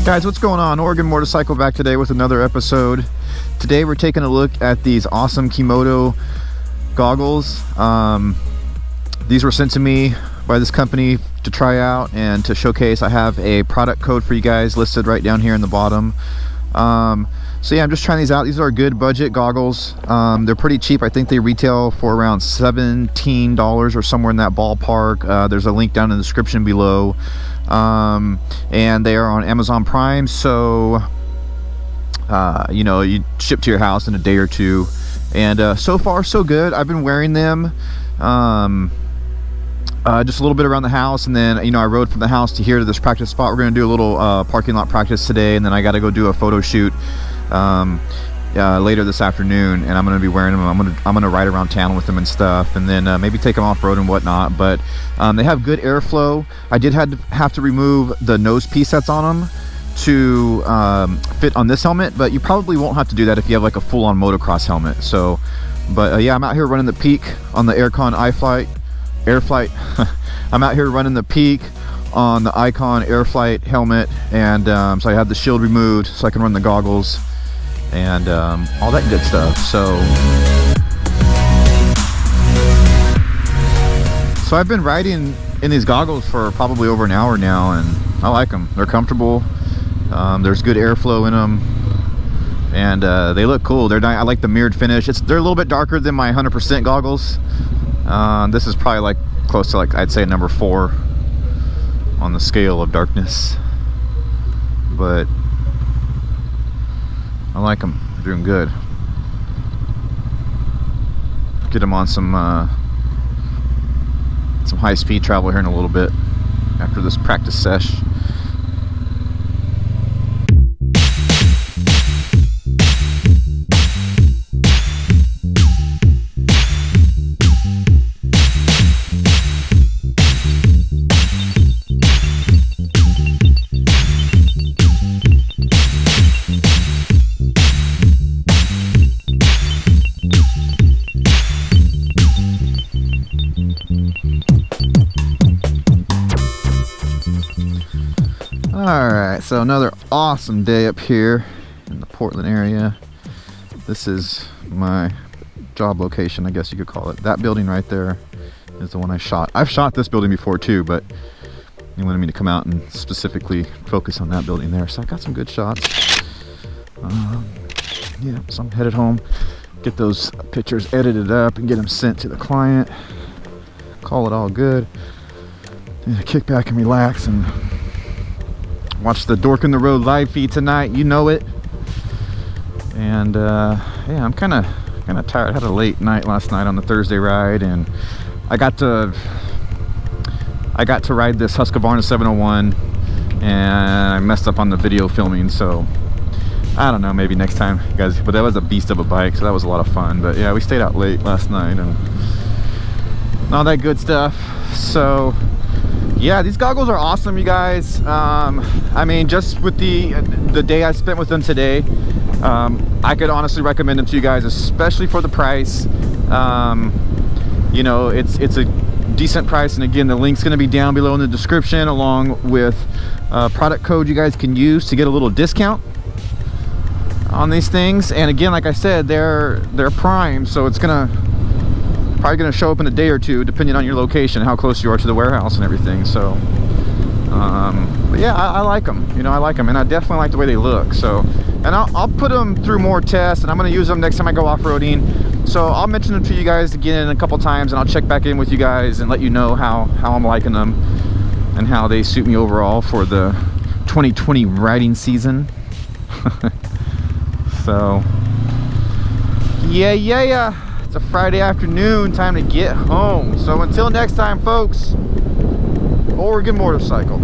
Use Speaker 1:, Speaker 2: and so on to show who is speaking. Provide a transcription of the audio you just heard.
Speaker 1: Guys, what's going on? Oregon Motorcycle back today with another episode. Today we're taking a look at these awesome Kimoto goggles. These were sent to me by this company to try out and to showcase. I have a product code for you guys listed right down here in the bottom. So yeah, I'm just trying these out. These are good budget goggles. They're pretty cheap. I think they retail for around $17 or somewhere in that ballpark. There's a link down in the description below. And they are on Amazon Prime, so you know, you ship to your house in a day or two. And so far so good. I've been wearing them just a little bit around the house, and then, you know, I rode from the house to here to this practice spot. We're gonna do a little parking lot practice today, and then I gotta go do a photo shoot later this afternoon, and I'm gonna be wearing them. I'm gonna ride around town with them and stuff, and then maybe take them off road and whatnot. But they have good airflow. I did have to remove the nose piece that's on them to fit on this helmet, but you probably won't have to do that if you have like a full-on motocross helmet. So but yeah, I'm out here running the Peak on the Aircon Airflight. I'm out here running the Peak on the Icon Airflight helmet, and so I have the shield removed so I can run the goggles and all that good stuff. So I've been riding in these goggles for probably over an hour now, and I like them. They're comfortable. There's good airflow in them, and they look cool. I like the mirrored finish. They're a little bit darker than my 100% goggles. This is probably like close to, like, I'd say number 4 on the scale of darkness, but I like them. They're doing good. Get them on some high-speed travel here in a little bit after this practice sesh. Alright, so another awesome day up here in the Portland area. This is my job location, I guess you could call it. That building right there is the one I shot. I've shot this building before too, but he wanted me to come out and specifically focus on that building there. So I got some good shots. Yeah, so I'm headed home, get those pictures edited up and get them sent to the client. Call it all good. And kick back and relax and watch the Dork in the Road live feed tonight. You know it. And yeah, I'm kind of tired. I had a late night last night on the Thursday ride, and I got to ride this Husqvarna 701, and I messed up on the video filming. So I don't know, maybe next time, guys. But that was a beast of a bike, so that was a lot of fun. But yeah, we stayed out late last night and all that good stuff. So yeah, these goggles are awesome, you guys. I mean, just with the day I spent with them today, I could honestly recommend them to you guys, especially for the price. You know, it's a decent price, and again, the link's going to be down below in the description, along with a product code you guys can use to get a little discount on these things. And again, like I said, they're prime, so it's probably gonna show up in a day or two, depending on your location, how close you are to the warehouse and everything. So but yeah, I like them. You know, I like them, and I definitely like the way they look. So, and I'll put them through more tests, and I'm gonna use them next time I go off-roading. So I'll mention them to you guys again a couple times, and I'll check back in with you guys and let you know how I'm liking them and how they suit me overall for the 2020 riding season. So yeah. it's a Friday afternoon, time to get home. So until next time, folks, Oregon motorcycle.